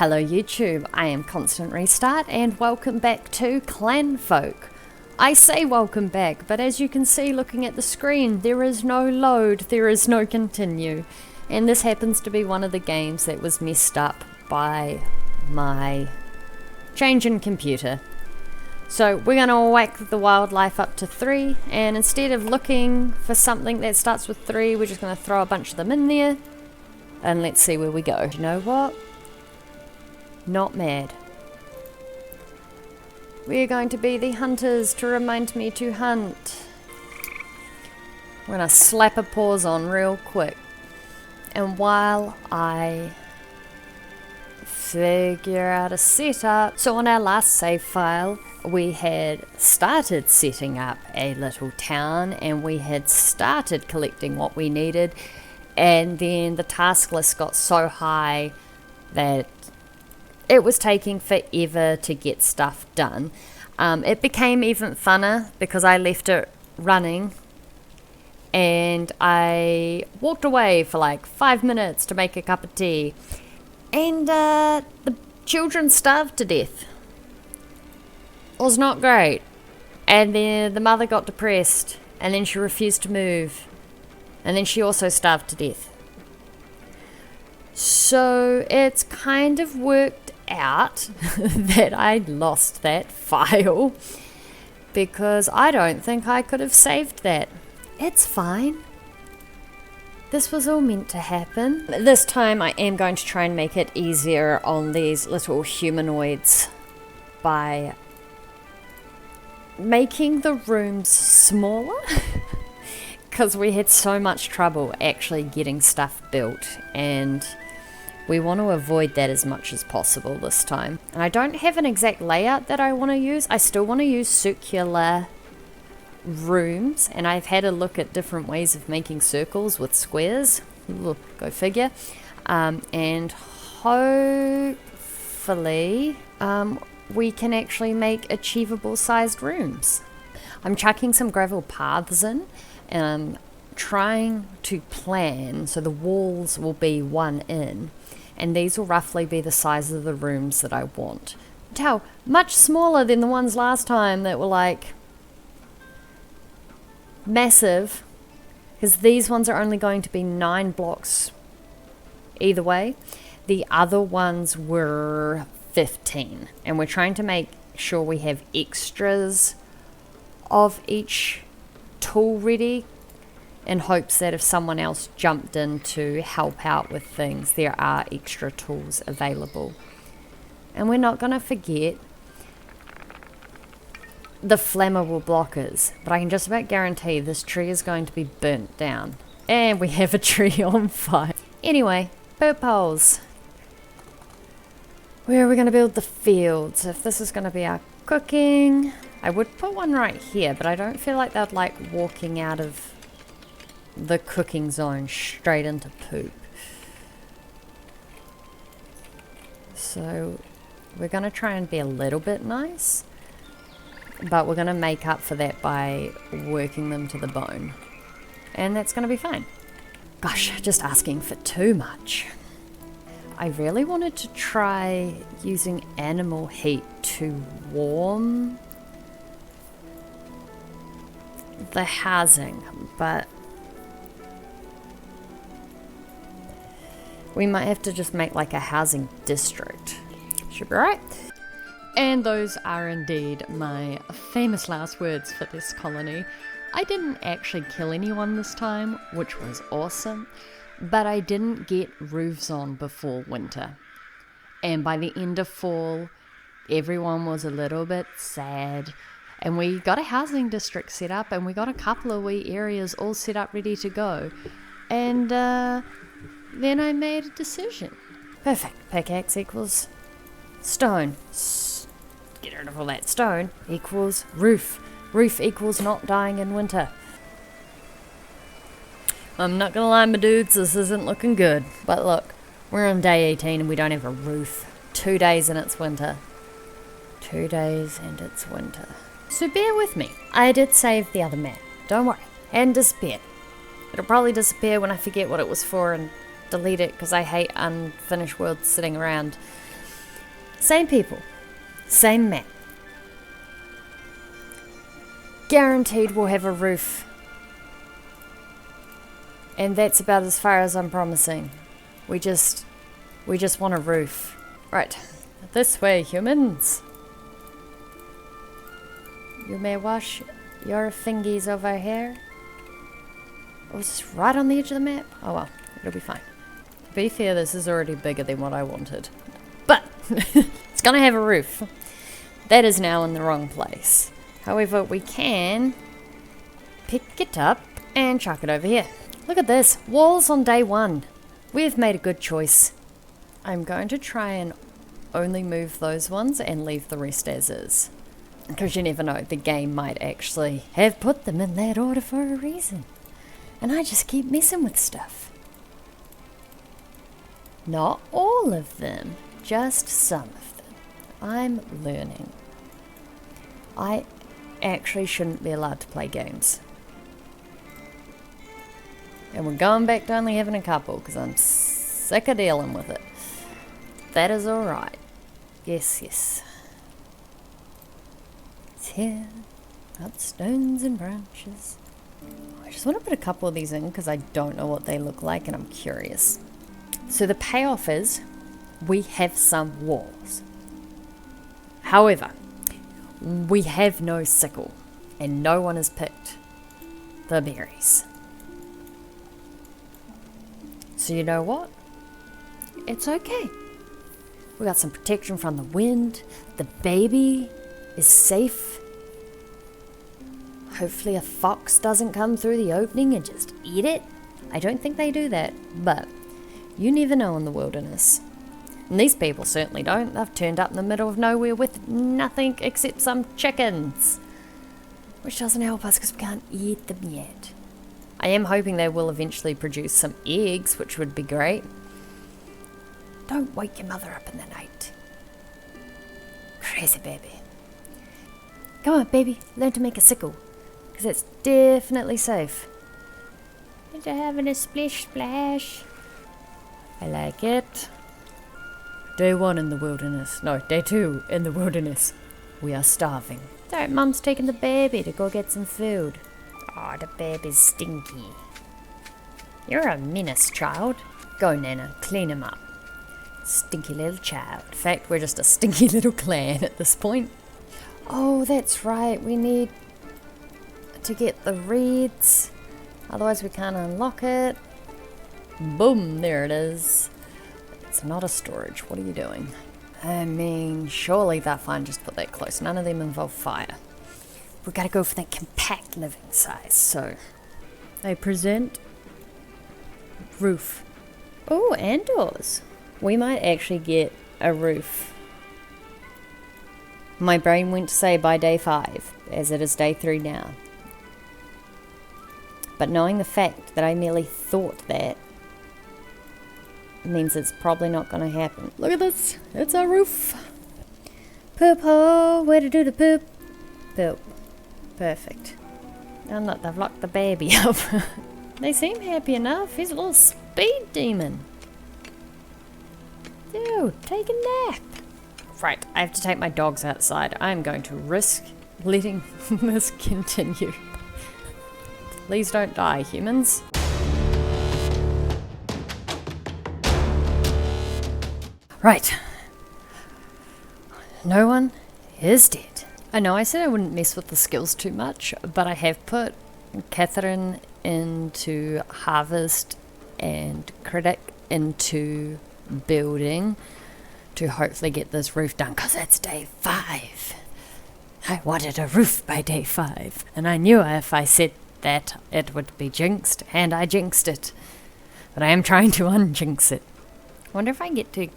Hello YouTube, I am Constant Restart and welcome back to ClanFolk. I say welcome back, but as you can see looking at the screen, there is no load, there is no continue. And this happens to be one of the games that was messed up by my change in computer. So we're going to whack the wildlife up to 3, and instead of looking for something that starts with 3, we're just going to throw a bunch of them in there, and let's see where we go. You know what? Not mad. We're going to be the hunters to remind me to hunt. We're going to slap a pause on real quick. And while I figure out a setup. So on our last save file, we had started setting up a little town and we had started collecting what we needed. And then the task list got so high that it was taking forever to get stuff done. It became even funner because I left it running and I walked away for like 5 minutes to make a cup of tea, and the children starved to death. It was not great. And then the mother got depressed, and then she refused to move, and then she also starved to death. So it's kind of worked out that I lost that file because I don't think I could have saved that. It's fine. This was all meant to happen. This time I am going to try and make it easier on these little humanoids by making the rooms smaller because we had so much trouble actually getting stuff built, and we want to avoid that as much as possible this time. And I don't have an exact layout that I want to use. I still want to use circular rooms, and I've had a look at different ways of making circles with squares. Look, go figure. And hopefully we can actually make achievable sized rooms. I'm chucking some gravel paths in, and I'm trying to plan so the walls will be 1 in, and these will roughly be the size of the rooms that I want. Tell, much smaller than the ones last time that were like massive, because these ones are only going to be 9 blocks either way. The other ones were 15, and we're trying to make sure we have extras of each tool ready in hopes that if someone else jumped in to help out with things, there are extra tools available. And we're not going to forget the flammable blockers, but I can just about guarantee this tree is going to be burnt down. And we have a tree on fire. Anyway, purples. Where are we going to build the fields? If this is going to be our cooking, I would put one right here, but I don't feel like they'd like walking out of the cooking zone straight into poop. So we're going to try and be a little bit nice, but we're going to make up for that by working them to the bone, and that's going to be fine. Gosh, just asking for too much. I really wanted to try using animal heat to warm the housing, but we might have to just make like a housing district. Should be right. And those are indeed my famous last words for this colony. I didn't actually kill anyone this time, which was awesome, but I didn't get roofs on before winter. And by the end of fall, everyone was a little bit sad, and we got a housing district set up, and we got a couple of wee areas all set up ready to go. And then I made a decision. Perfect. Pickaxe equals stone. Get rid of all that stone. Equals roof. Roof equals not dying in winter. I'm not gonna lie, my dudes, this isn't looking good. But look, we're on day 18 and we don't have a roof. 2 days and it's winter. 2 days and it's winter. So bear with me. I did save the other map. Don't worry. And disappeared. It'll probably disappear when I forget what it was for and delete it because I hate unfinished worlds sitting around. Same people. Same map. Guaranteed we'll have a roof. And that's about as far as I'm promising. We just want a roof. Right. This way, humans. You may wash your fingies over here. Oh, is this right on the edge of the map? Oh well, it'll be fine. To be fair, this is already bigger than what I wanted. But it's gonna have a roof. That is now in the wrong place. However, we can pick it up and chuck it over here. Look at this. Walls on day 1. We've made a good choice. I'm going to try and only move those ones and leave the rest as is. Because you never know, the game might actually have put them in that order for a reason. And I just keep messing with stuff. Not all of them, just some of them. I'm learning. I actually shouldn't be allowed to play games. And we're going back to only having a couple because I'm sick of dealing with it. That is alright. Yes, yes. It's here. Up stones and branches. I just want to put a couple of these in because I don't know what they look like and I'm curious. So the payoff is we have some walls. However, we have no sickle and no one has picked the berries. So you know what? It's okay. We got some protection from the wind. The baby is safe. Hopefully a fox doesn't come through the opening and just eat it. I don't think they do that, but you never know in the wilderness. And these people certainly don't. They've turned up in the middle of nowhere with nothing except some chickens. Which doesn't help us because we can't eat them yet. I am hoping they will eventually produce some eggs, which would be great. Don't wake your mother up in the night. Crazy baby. Come on, baby. Learn to make a sickle. Because it's definitely safe. You're having a splish splash. I like it. Day 1 in the wilderness. No, day 2 in the wilderness. We are starving. It's alright, Mum's taking the baby to go get some food. Oh, the baby's stinky. You're a menace, child. Go, Nana, clean him up. Stinky little child. In fact, we're just a stinky little clan at this point. Oh, that's right. We need to get the reeds. Otherwise we can't unlock it. Boom, there it is. It's not a storage. What are you doing? I mean, surely they're fine. Just put that close. None of them involve fire. We've got to go for that compact living size. So, they present roof. Oh, and doors. We might actually get a roof. My brain went to say by day 5, as it is day 3 now. But knowing the fact that I merely thought that means it's probably not going to happen. Look at this. It's a roof. Poop hole. Where to do the poop? Poop. Perfect. And look, they've locked the baby up. They seem happy enough. He's a little speed demon. Dude, take a nap. Right, I have to take my dogs outside. I'm going to risk letting this continue. Please don't die, humans. Right. No one is dead. I know I said I wouldn't mess with the skills too much, but I have put Catherine into harvest and Critic into building to hopefully get this roof done, because it's day 5. I wanted a roof by day 5, and I knew if I said that it would be jinxed, and I jinxed it. But I am trying to unjinx it. I wonder if I get to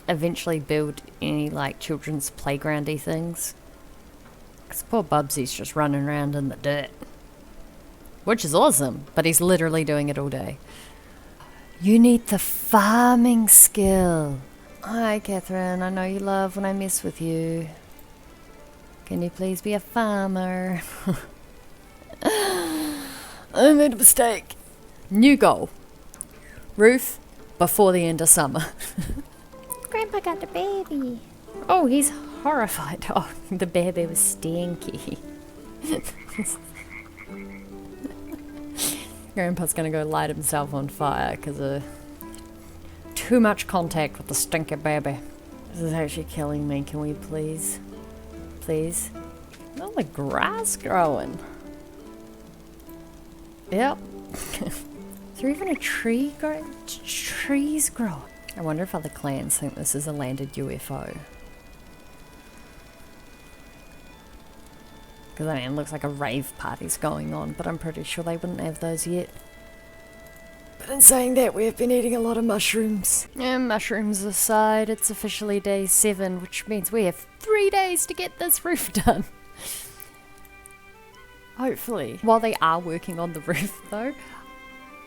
eventually build any like children's playgroundy things. Because poor Bubsy's just running around in the dirt. Which is awesome, but he's literally doing it all day. You need the farming skill. Hi, Catherine. I know you love when I mess with you. Can you please be a farmer? I made a mistake. New goal. Roof before the end of summer. Grab Grandpa got the baby. Oh, he's horrified. Oh, the baby was stinky. Grandpa's gonna go light himself on fire because of too much contact with the stinky baby. This is actually killing me. Can we please? Please? Oh, the grass growing. Yep. Is there even a tree growing? Trees growing. I wonder if other clans think this is a landed UFO. Because, I mean, it looks like a rave party's going on, but I'm pretty sure they wouldn't have those yet. But in saying that, we have been eating a lot of mushrooms. And mushrooms aside, it's officially day 7, which means we have 3 days to get this roof done. Hopefully. While they are working on the roof, though,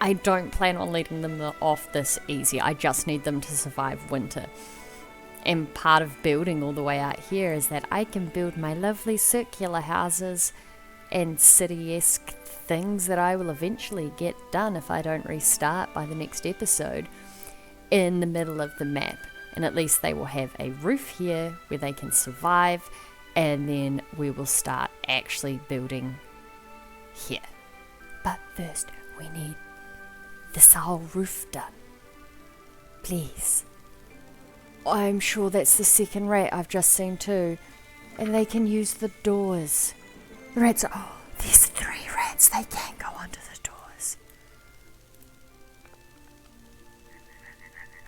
I don't plan on letting them off this easy. I just need them to survive winter. And part of building all the way out here is that I can build my lovely circular houses and city-esque things that I will eventually get done if I don't restart by the next episode in the middle of the map. And at least they will have a roof here where they can survive, and then we will start actually building here. But first, we need this whole roof done. Please. I'm sure that's the second rat I've just seen too. And they can use the doors. The rats are... Oh, there's 3 rats. They can go under the doors.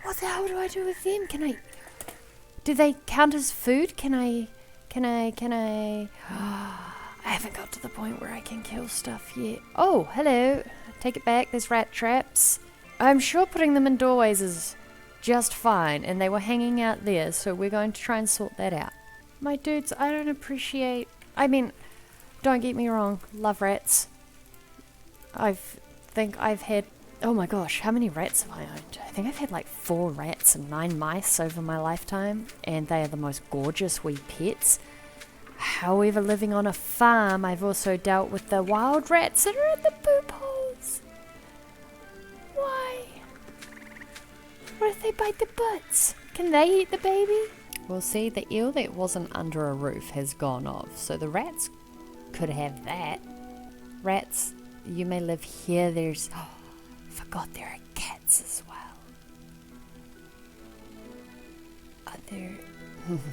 What the hell do I do with them? Can I... Do they count as food? Can I... I haven't got to the point where I can kill stuff yet. Oh, hello. Take it back. There's rat traps. I'm sure putting them in doorways is just fine, and they were hanging out there, so we're going to try and sort that out. My dudes, I don't appreciate... I mean, don't get me wrong, love rats. I think I've had... Oh my gosh, how many rats have I owned? I think I've had like 4 rats and 9 mice over my lifetime, and they are the most gorgeous wee pets. However, living on a farm, I've also dealt with the wild rats that are in the poop holes. Why? What if they bite the butts? Can they eat the baby? Well, see, the eel that wasn't under a roof has gone off, so the rats could have that. Rats, you may live here. There's... Oh, I forgot there are cats as well. Are there...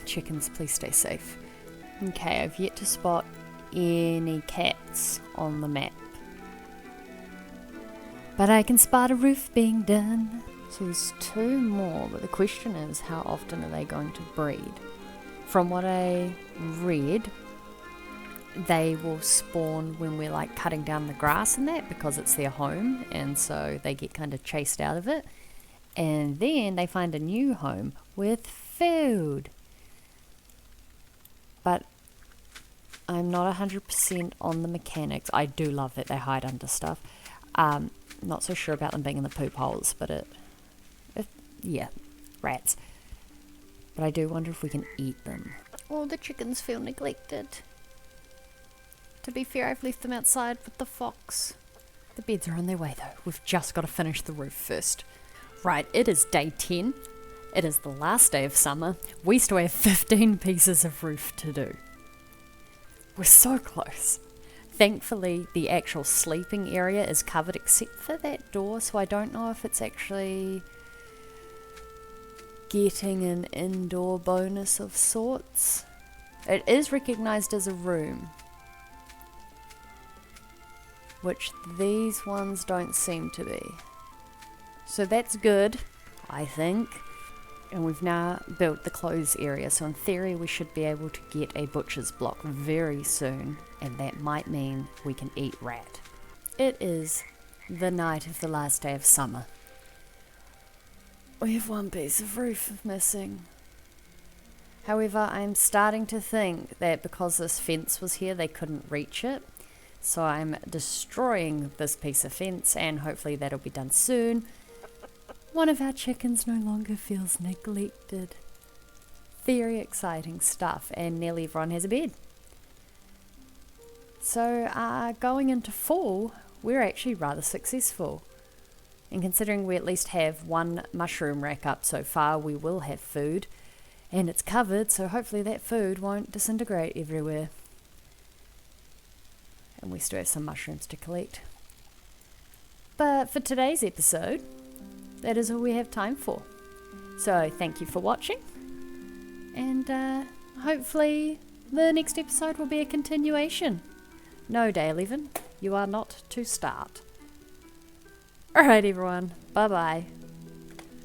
Chickens, please stay safe. Okay, I've yet to spot any cats on the map. But I can spot a roof being done. So there's 2 more, but the question is, how often are they going to breed? From what I read, they will spawn when we're like cutting down the grass and that, because it's their home, and so they get kind of chased out of it. And then they find a new home with food. But I'm not 100% on the mechanics. I do love that they hide under stuff. Not so sure about them being in the poop holes, but yeah, rats. But I do wonder if we can eat them. Oh, the chickens feel neglected. To be fair, I've left them outside with the fox. The beds are on their way though. We've just got to finish the roof first. Right, it is day 10. It is the last day of summer. We still have 15 pieces of roof to do. We're so close. Thankfully, the actual sleeping area is covered except for that door, so I don't know if it's actually getting an indoor bonus of sorts. It is recognised as a room, which these ones don't seem to be. So that's good, I think. And we've now built the clothes area, so in theory we should be able to get a butcher's block very soon, and that might mean we can eat rat. It is the night of the last day of summer. We have 1 piece of roof missing. However, I'm starting to think that because this fence was here, they couldn't reach it. So I'm destroying this piece of fence, and hopefully that'll be done soon. One of our chickens no longer feels neglected. Very exciting stuff, and nearly everyone has a bed. So going into fall, we're actually rather successful. And considering we at least have one mushroom rack up so far, we will have food. And it's covered, so hopefully that food won't disintegrate everywhere. And we still have some mushrooms to collect. But for today's episode, that is all we have time for. So thank you for watching. And hopefully the next episode will be a continuation. No, Dale, you are not to start. Alright everyone, bye bye.